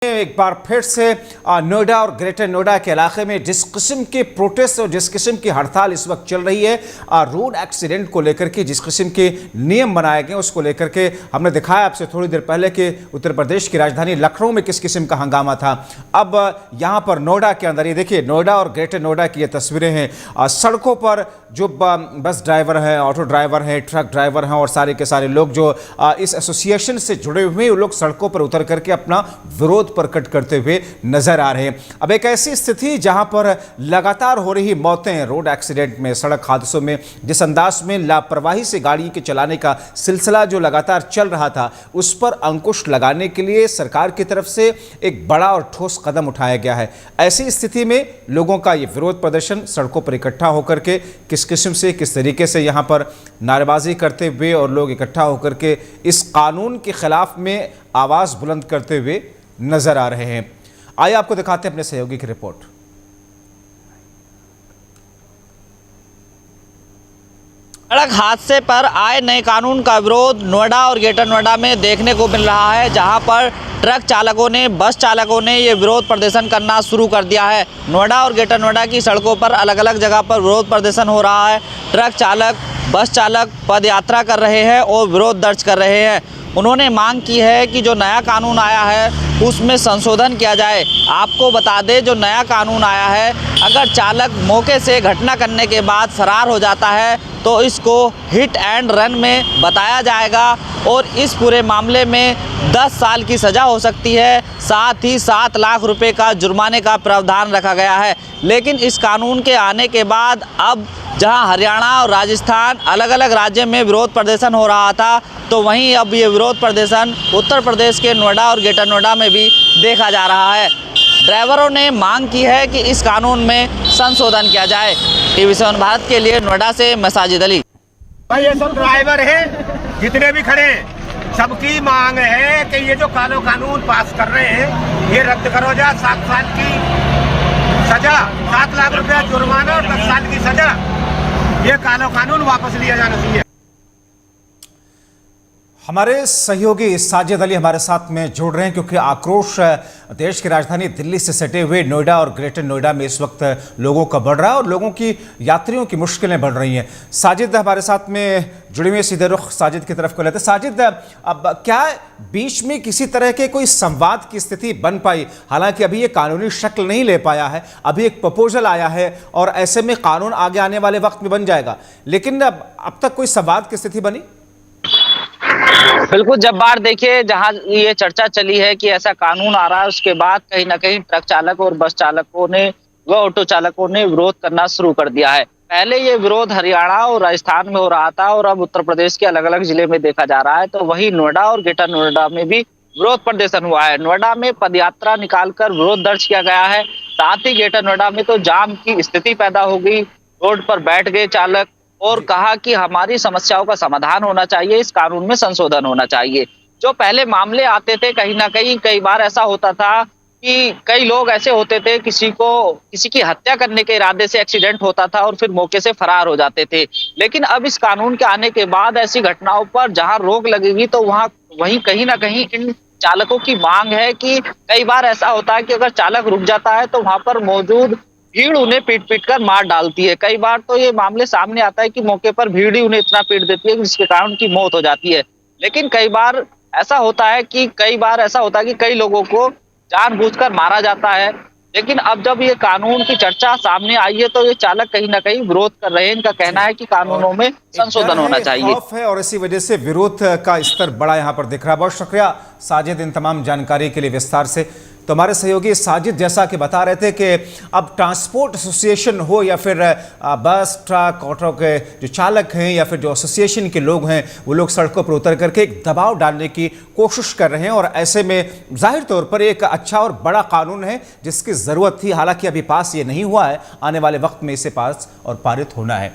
एक बार फिर से नोएडा और ग्रेटर नोएडा के इलाके में जिस किस्म के प्रोटेस्ट और जिस किस्म की हड़ताल इस वक्त चल रही है रोड एक्सीडेंट को लेकर के, जिस किस्म के नियम बनाए गए उसको लेकर के हमने दिखाया आपसे थोड़ी देर पहले कि उत्तर प्रदेश की राजधानी लखनऊ में किस किस्म का हंगामा था। अब यहाँ पर नोएडा के अंदर ये देखिए, नोएडा और ग्रेटर नोएडा की ये तस्वीरें हैं। सड़कों पर जो बस ड्राइवर हैं, ऑटो ड्राइवर हैं, ट्रक ड्राइवर हैं और सारे के सारे लोग जो इस एसोसिएशन से जुड़े हुए हैं, वो लोग सड़कों पर उतर करके अपना विरोध प्रकट करते हुए नजर आ रहे हैं। अब एक ऐसी स्थिति जहां पर लगातार हो रही मौतें, रोड एक्सीडेंट में, सड़क हादसों में, जिस अंदाज में लापरवाही से गाड़ी के चलाने का सिलसिला जो लगातार चल रहा था, उस पर अंकुश लगाने के लिए सरकार की तरफ से एक बड़ा और ठोस कदम उठाया गया है। ऐसी स्थिति में लोगों का ये विरोध प्रदर्शन सड़कों पर इकट्ठा होकर के किस किस्म से, किस तरीके से यहाँ पर नारेबाजी करते हुए और लोग इकट्ठा होकर के इस कानून के खिलाफ में आवाज बुलंद करते हुए नजर आ रहे हैं। आइए आपको दिखाते हैं अपने सहयोगी की रिपोर्ट। सड़क हादसे पर आए नए कानून का विरोध नोएडा और ग्रेटर नोएडा में देखने को मिल रहा है, जहां पर ट्रक चालकों ने, बस चालकों ने ये विरोध प्रदर्शन करना शुरू कर दिया है। नोएडा और ग्रेटर नोएडा की सड़कों पर अलग अलग जगह पर विरोध प्रदर्शन हो रहा है। ट्रक चालक, बस चालक पद यात्रा कर रहे हैं और विरोध दर्ज कर रहे हैं। उन्होंने मांग की है कि जो नया कानून आया है उसमें संशोधन किया जाए। आपको बता दें, जो नया कानून आया है, अगर चालक मौके से घटना करने के बाद फरार हो जाता है तो इसको हिट एंड रन में बताया जाएगा और इस पूरे मामले में 10 साल की सज़ा हो सकती है, साथ ही 7 लाख रुपए का जुर्माने का प्रावधान रखा गया है। लेकिन इस कानून के आने के बाद अब जहां हरियाणा और राजस्थान अलग अलग राज्य में विरोध प्रदर्शन हो रहा था, तो वहीं अब ये विरोध प्रदर्शन उत्तर प्रदेश के नोएडा और ग्रेटर नोएडा में भी देखा जा रहा है। ड्राइवरों ने मांग की है कि इस कानून में संशोधन किया जाए। TV7 भारत के लिए नोएडा से मैं साजिद अली। भाई ये सब ड्राइवर हैं, जितने भी खड़े हैं, सबकी मांग है कि ये जो कानून पास कर रहे हैं ये रद्द करो जा। 7 साल की सजा, 7 लाख रुपया जुर्माना और 10 साल की सजा, ये कानून वापस लिया जाना चाहिए। हमारे सहयोगी साजिद अली हमारे साथ में जुड़ रहे हैं, क्योंकि आक्रोश देश की राजधानी दिल्ली से सटे हुए नोएडा और ग्रेटर नोएडा में इस वक्त लोगों का बढ़ रहा है और लोगों की, यात्रियों की मुश्किलें बढ़ रही हैं। साजिद हमारे साथ में जुड़े हुए, सीधे रुख साजिद की तरफ को लेते हैं। साजिद, अब क्या बीच में किसी तरह के कोई संवाद की स्थिति बन पाई? हालांकि अभी ये कानूनी शक्ल नहीं ले पाया है, अभी एक प्रपोजल आया है और ऐसे में कानून आगे आने वाले वक्त में बन जाएगा, लेकिन अब तक कोई संवाद की स्थिति बनी? बिल्कुल, जब बार देखिए, जहां ये चर्चा चली है कि ऐसा कानून आ रहा है, उसके बाद कहीं ना कहीं ट्रक चालक और बस चालकों ने व ऑटो चालकों ने विरोध करना शुरू कर दिया है। पहले ये विरोध हरियाणा और राजस्थान में हो रहा था और अब उत्तर प्रदेश के अलग अलग जिले में देखा जा रहा है, तो वही नोएडा और ग्रेटर नोएडा में भी विरोध प्रदर्शन हुआ है। नोएडा में पदयात्रा निकालकर विरोध दर्ज किया गया है, साथ ही ग्रेटर नोएडा में तो जाम की स्थिति पैदा हो गई। रोड पर बैठ गए चालक और कहा कि हमारी समस्याओं का समाधान होना चाहिए, इस कानून में संशोधन होना चाहिए। जो पहले मामले आते थे, कहीं ना कहीं कई बार ऐसा होता था कि कई लोग ऐसे होते थे, किसी की हत्या करने के इरादे से एक्सीडेंट होता था और फिर मौके से फरार हो जाते थे। लेकिन अब इस कानून के आने के बाद ऐसी घटनाओं पर जहां रोक लगेगी, तो वहीं कहीं ना कहीं इन चालकों की मांग है कि कई बार ऐसा होता है कि अगर चालक रुक जाता है तो वहां पर मौजूद भीड़ उन्हें पीट कर मार डालती है। कई बार तो ये मामले सामने आता है कि मौके पर भीड़ ही उन्हें इतना पीट देती है जिसके कारण उनकी मौत हो जाती है। लेकिन कई बार ऐसा होता है कि कई लोगों को जानबूझकर मारा जाता है। लेकिन अब जब ये कानून की चर्चा सामने आई है, तो ये चालक कहीं ना कहीं विरोध कर रहे हैं। इनका कहना है कि कानूनों में संशोधन होना चाहिए है और इसी वजह से विरोध का स्तर बड़ा यहाँ पर दिख रहा है। बहुत शुक्रिया साजिद इन तमाम जानकारी के लिए विस्तार से। तो हमारे सहयोगी साजिद जैसा कि बता रहे थे कि अब ट्रांसपोर्ट एसोसिएशन हो या फिर बस, ट्रक, ऑटो के जो चालक हैं या फिर जो एसोसिएशन के लोग हैं, वो लोग सड़कों पर उतर करके एक दबाव डालने की कोशिश कर रहे हैं और ऐसे में जाहिर तौर पर एक अच्छा और बड़ा कानून है जिसकी ज़रूरत थी। हालांकि अभी पास ये नहीं हुआ है, आने वाले वक्त में इसे पास और पारित होना है।